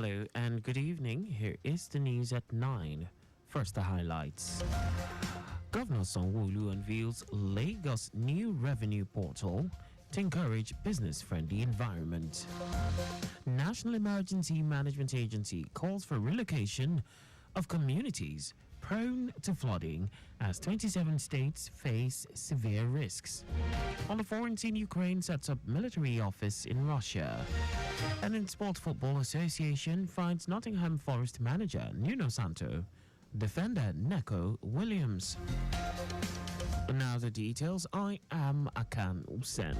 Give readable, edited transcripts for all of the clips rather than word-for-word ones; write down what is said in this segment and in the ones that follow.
Hello and good evening. Here is the news at 9. First, the highlights. Governor Sanwo-Olu unveils Lagos' new revenue portal to encourage business-friendly environment. National Emergency Management Agency calls for relocation of communities prone to flooding as 27 states face severe risks. On the foreign scene, Ukraine sets up military office in Russia. And in Sport Football Association finds Nottingham Forest manager Nuno Santo, defender Neco Williams. Now the details. I am Akan Usen.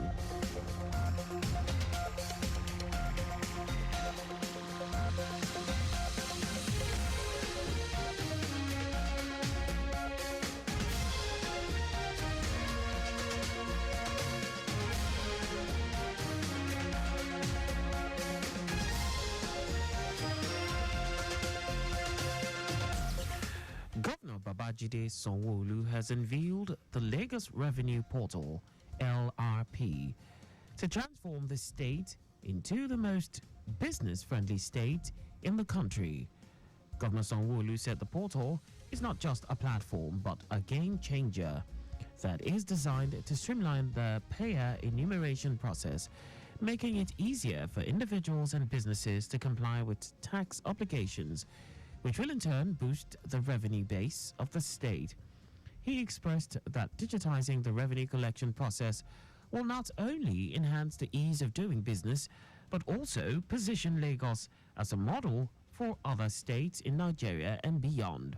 Governor Babajide Sanwo-Olu has unveiled the Lagos Revenue Portal, LRP, to transform the state into the most business-friendly state in the country. Governor Sanwo-Olu said the portal is not just a platform but a game-changer that is designed to streamline the payer enumeration process, making it easier for individuals and businesses to comply with tax obligations, which will in turn boost the revenue base of the state. He expressed that digitizing the revenue collection process will not only enhance the ease of doing business, but also position Lagos as a model for other states in Nigeria and beyond.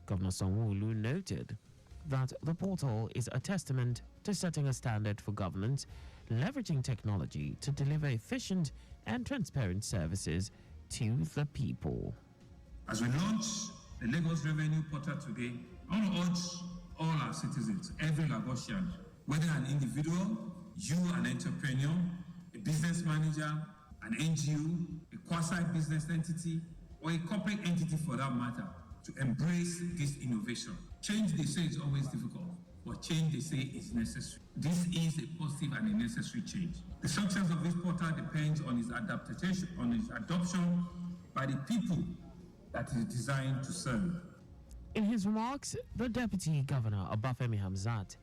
Governor Sanwo-Olu noted that the portal is a testament to setting a standard for governance, leveraging technology to deliver efficient and transparent services to the people. As we launch the Lagos Revenue Portal today, I want to urge all our citizens, every Lagosian, whether an individual, you an entrepreneur, a business manager, an NGO, a quasi-business entity, or a corporate entity for that matter, to embrace this innovation. Change, they say, is always difficult, but change, they say, is necessary. This is a positive and a necessary change. The success of this portal depends on its adaptation, on its adoption by the people that is designed to serve. In his remarks, the Deputy Governor Obafemi Hamzat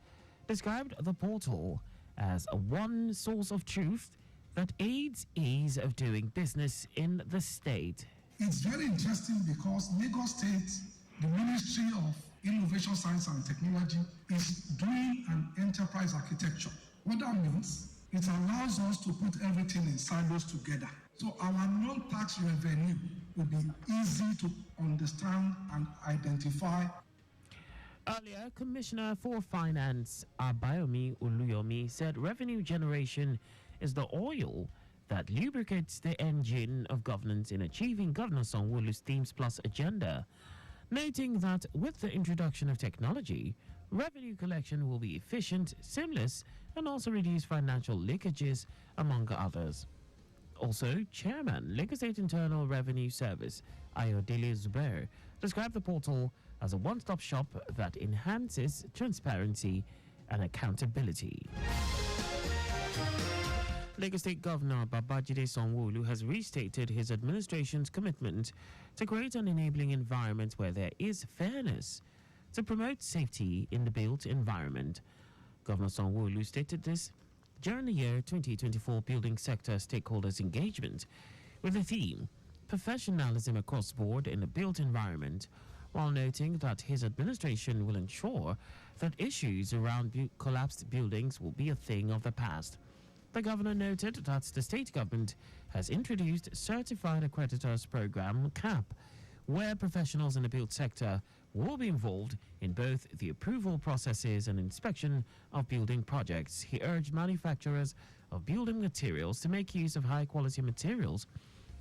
described the portal as a one source of truth that aids ease of doing business in the state. It's very interesting because Lagos State, the Ministry of Innovation, Science and Technology, is doing an enterprise architecture. What that means, it allows us to put everything in silos together. So our non-tax revenue will be easy to understand and identify. Earlier, Commissioner for Finance Abayomi Oluyomi said revenue generation is the oil that lubricates the engine of governance in achieving Governor Sanwo-Olu's Themes Plus agenda, noting that with the introduction of technology, revenue collection will be efficient, seamless, and also reduce financial leakages, among others. Also, Chairman, Lagos State Internal Revenue Service, Ayodele Zubair, described the portal as a one-stop shop that enhances transparency and accountability. Lagos State Governor Babajide Sanwo-Olu has restated his administration's commitment to create an enabling environment where there is fairness to promote safety in the built environment. Governor Sanwo-Olu stated this during the year 2024 Building Sector Stakeholders Engagement with the theme Professionalism Across Board in the Built Environment, while noting that his administration will ensure that issues around collapsed buildings will be a thing of the past. The governor noted that the state government has introduced Certified Accreditors Program CAP, where professionals in the built sector will be involved in both the approval processes and inspection of building projects. He urged manufacturers of building materials to make use of high-quality materials,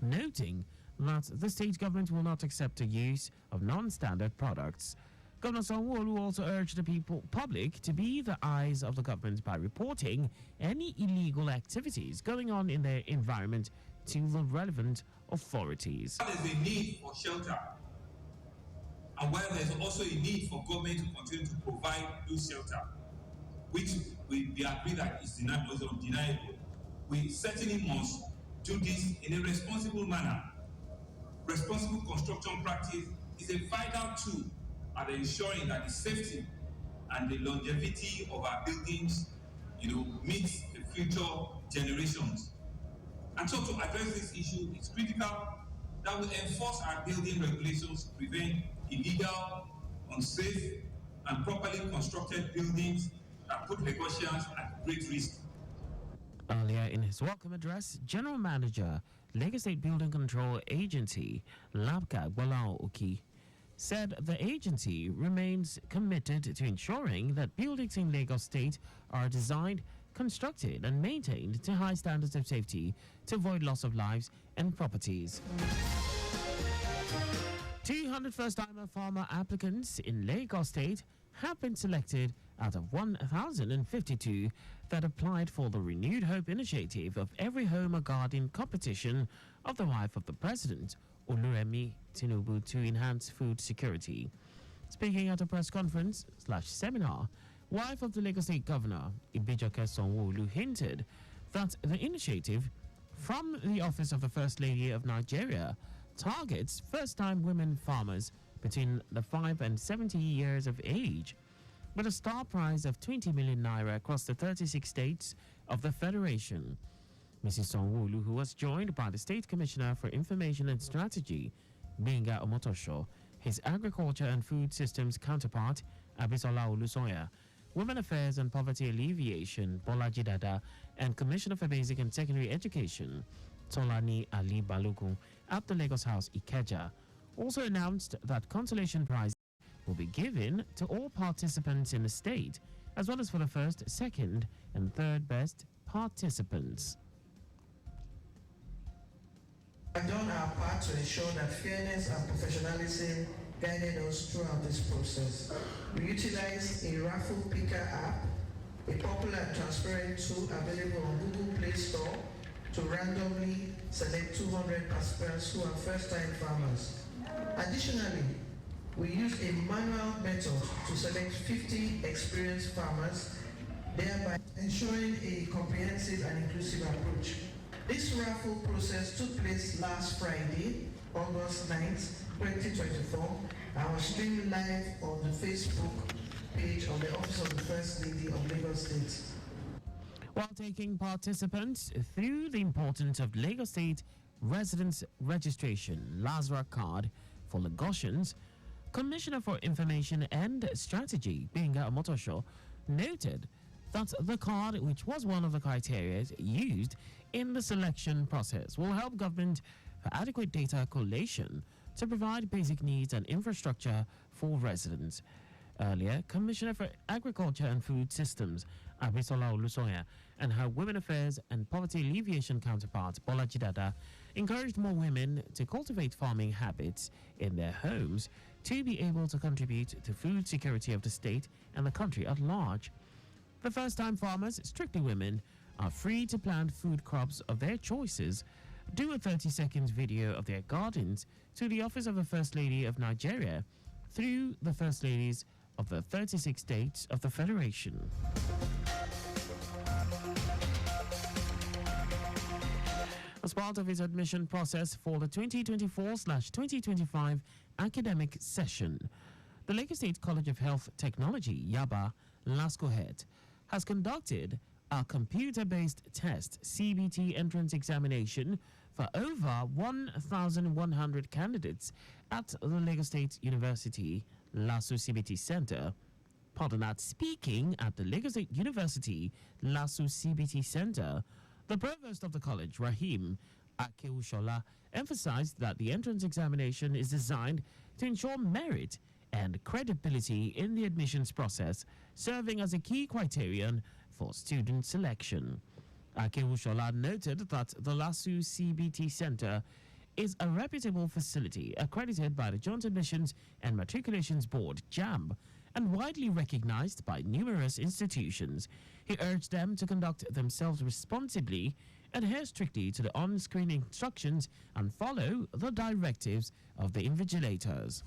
noting that the state government will not accept the use of non-standard products. Governor Sanwo-Olu also urged the public to be the eyes of the government by reporting any illegal activities going on in their environment to the relevant authorities. There is a need for shelter, and while there is also a need for government to continue to provide those shelter, which we agree that is undeniable, we certainly must do this in a responsible manner responsible construction practice is a vital tool at ensuring that the safety and the longevity of our buildings, meets the future generations. And so to address this issue, it's critical that we enforce our building regulations to prevent illegal, unsafe, and properly constructed buildings that put Lagosians at great risk. Earlier in his welcome address, General Manager, Lagos State Building Control Agency, Labka Gbolao Oki, said the agency remains committed to ensuring that buildings in Lagos State are designed, constructed, and maintained to high standards of safety to avoid loss of lives and properties. 200 first-timer farmer applicants in Lagos State have been selected out of 1,052 that applied for the Renewed Hope initiative of Every Home a Garden competition of the wife of the president, Oluremi Tinubu, to enhance food security. Speaking at a press conference/seminar, wife of the Lagos State Governor, Ibijoke Sanwo-Olu, hinted that the initiative from the Office of the First Lady of Nigeria targets first-time women farmers between the 5 and 70 years of age, with a star prize of 20 million naira across the 36 states of the Federation. Mrs. Sanwo-Olu, who was joined by the State Commissioner for Information and Strategy, Benga Omotosho, his Agriculture and Food Systems counterpart, Abisola Olusoya, Women Affairs and Poverty Alleviation, Bolaji Dada, and Commissioner for Basic and Secondary Education, Tolani Ali Balogun, at the Lagos House Ikeja, also announced that consolation prizes will be given to all participants in the state, as well as for the first, second, and third best participants. We have done our part to ensure that fairness and professionalism guided us throughout this process. We utilized a raffle picker app, a popular and transparent tool available on Google Play Store, to randomly select 200 participants who are first-time farmers. Additionally, we used a manual method to select 50 experienced farmers, thereby ensuring a comprehensive and inclusive approach. This raffle process took place last Friday, August 9th, 2024, and was streamed live on the Facebook page of the Office of the First Lady of Lagos State. While taking participants through the importance of Lagos State Residence Registration Lazarus card for Lagosians, Commissioner for Information and Strategy, Benga Omotosho, noted that the card, which was one of the criteria used in the selection process, will help government for adequate data collation to provide basic needs and infrastructure for residents. Earlier, Commissioner for Agriculture and Food Systems, Abisola Olusoya, and her Women Affairs and Poverty Alleviation counterpart, Bolaji Dada, encouraged more women to cultivate farming habits in their homes to be able to contribute to food security of the state and the country at large. The first-time farmers, strictly women, are free to plant food crops of their choices, do a 30-second video of their gardens to the Office of the First Lady of Nigeria through the First Ladies of the 36 states of the Federation. As part of his admission process for the 2024/2025 academic session, the Lagos State College of Health Technology, Yaba, LASCOHET, has conducted a computer-based test CBT entrance examination for over 1,100 candidates at the Lagos State University LASU CBT Center. Speaking at the Lagos State University LASU CBT Center, the provost of the college, Rahim Akeushola, emphasized that the entrance examination is designed to ensure merit and credibility in the admissions process, serving as a key criterion for student selection. Akeushola noted that the LASU CBT Center is a reputable facility accredited by the Joint Admissions and Matriculations Board, JAMB, and widely recognized by numerous institutions. He urged them to conduct themselves responsibly, adhere strictly to the on-screen instructions, and follow the directives of the invigilators.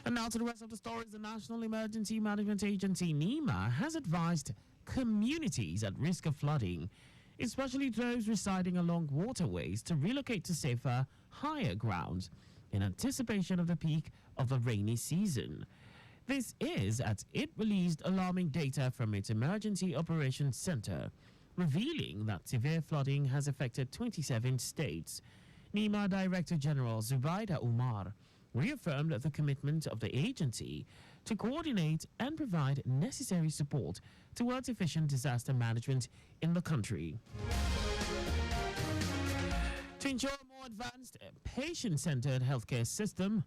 And now to the rest of the stories. The National Emergency Management Agency, NEMA, has advised communities at risk of flooding especially those residing along waterways, to relocate to safer, higher grounds in anticipation of the peak of the rainy season. This is as it released alarming data from its Emergency Operations Center, revealing that severe flooding has affected 27 states. NEMA Director General Zubaida Umar reaffirmed the commitment of the agency to coordinate and provide necessary support towards efficient disaster management in the country. To ensure a more advanced, patient-centered healthcare system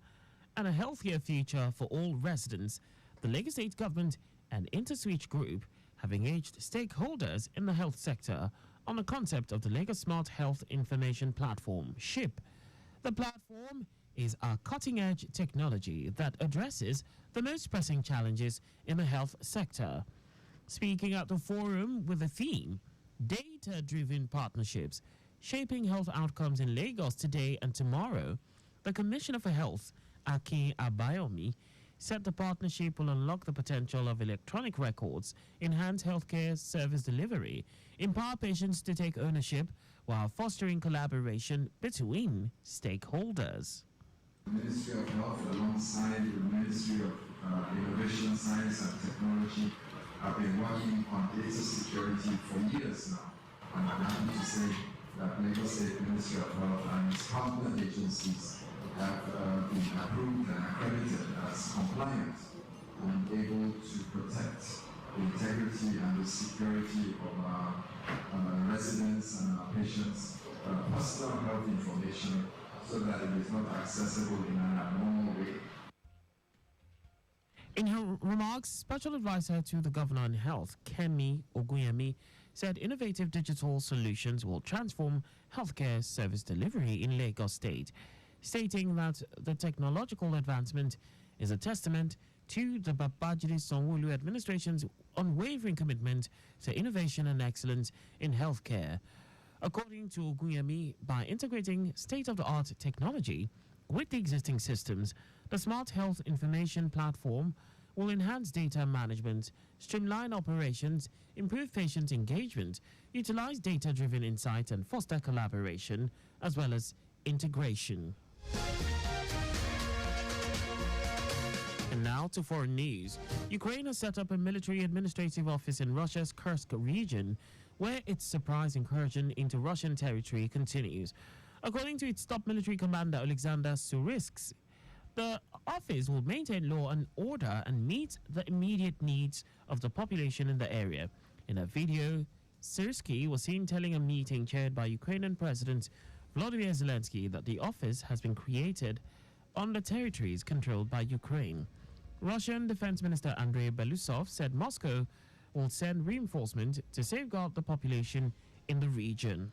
and a healthier future for all residents, the Lagos State Government and InterSwitch Group have engaged stakeholders in the health sector on the concept of the Lagos Smart Health Information Platform, SHIP. The platform is a cutting-edge technology that addresses the most pressing challenges in the health sector. Speaking at the forum with the theme, Data-Driven Partnerships, Shaping Health Outcomes in Lagos Today and Tomorrow, the Commissioner for Health, Akan Usen, said the partnership will unlock the potential of electronic records, enhance healthcare service delivery, empower patients to take ownership, while fostering collaboration between stakeholders. The Ministry of Health, alongside the Ministry of Innovation, Science and Technology, have been working on data security for years now. And I'm happy to say that Lagos State Ministry of Health and its partner agencies have been approved and accredited as compliant and able to protect the integrity and the security of our residents and our patients' personal health information, so that it is not accessible in an abnormal way. In her remarks, Special Advisor to the Governor on Health, Kemi Oguyemi, said innovative digital solutions will transform healthcare service delivery in Lagos State, stating that the technological advancement is a testament to the Babajide Sanwo-Olu administration's unwavering commitment to innovation and excellence in healthcare. According to Oguyemi, by integrating state-of-the-art technology with the existing systems, the Smart Health Information Platform will enhance data management, streamline operations, improve patient engagement, utilize data-driven insight, and foster collaboration, as well as integration. And now to foreign news. Ukraine has set up a military administrative office in Russia's Kursk region, where its surprise incursion into Russian territory continues. According to its top military commander, Alexander Surisks, the office will maintain law and order and meet the immediate needs of the population in the area. In a video, Sursky was seen telling a meeting chaired by Ukrainian President Volodymyr Zelensky that the office has been created on the territories controlled by Ukraine. Russian Defense Minister Andrei Belousov said Moscow will send reinforcement to safeguard the population in the region.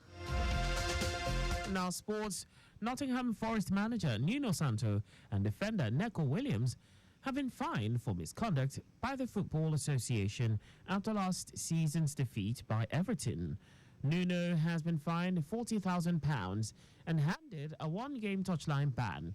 Now sports. Nottingham Forest manager Nuno Santo and defender Neco Williams have been fined for misconduct by the Football Association after last season's defeat by Everton. Nuno has been fined £40,000 and handed a one-game touchline ban,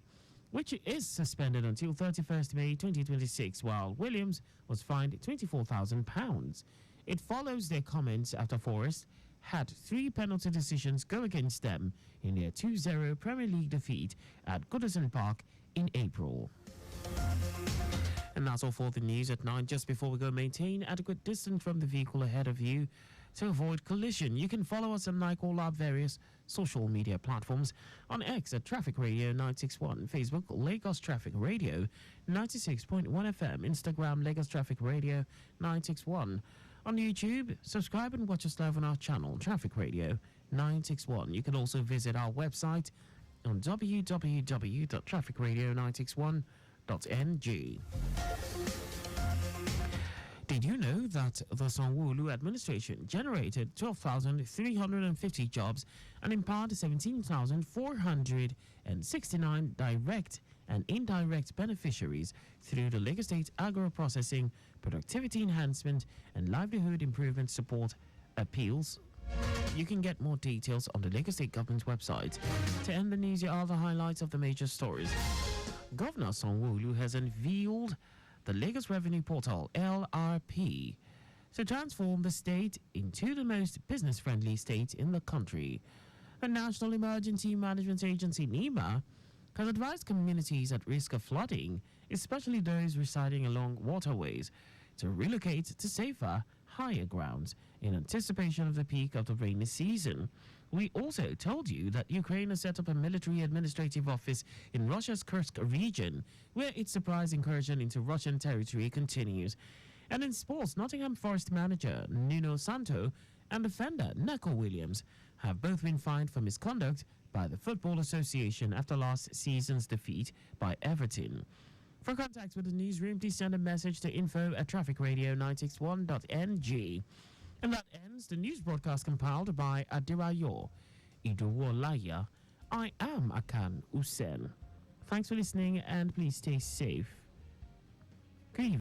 which is suspended until 31st May 2026, while Williams was fined £24,000. It follows their comments after Forest had 3 penalty decisions go against them in their 2-0 Premier League defeat at Goodison Park in April. And that's all for the news at 9. Just before we go, maintain adequate distance from the vehicle ahead of you to avoid collision. You can follow us on all our various social media platforms. On X at Traffic Radio 961, Facebook Lagos Traffic Radio 96.1 FM, Instagram Lagos Traffic Radio 961. On YouTube, subscribe and watch us live on our channel, Traffic Radio 961. You can also visit our website on www.trafficradio961.ng. Did you know that the Sanwo-Olu administration generated 12,350 jobs and empowered 17,469 direct and indirect beneficiaries through the Lagos State Agro-Processing, Productivity Enhancement and Livelihood Improvement Support Appeals? You can get more details on the Lagos State Government's website. To end the news, here are the highlights of the major stories. Governor Sanwo-Olu has unveiled the Lagos Revenue Portal, LRP. to transform the state into the most business-friendly state in the country. The National Emergency Management Agency, NEMA, has advised communities at risk of flooding, especially those residing along waterways, to relocate to safer, higher grounds in anticipation of the peak of the rainy season. We also told you that Ukraine has set up a military administrative office in Russia's Kursk region, where its surprise incursion into Russian territory continues. And in sports, Nottingham Forest manager Nuno Santo and defender Neco Williams have both been fined for misconduct by the Football Association after last season's defeat by Everton. For contact with the newsroom, please send a message to info@trafficradio961.ng. And that ends the news broadcast compiled by Adirayo Iduwolaya. I am Akan Usen. Thanks for listening and please stay safe. Good evening.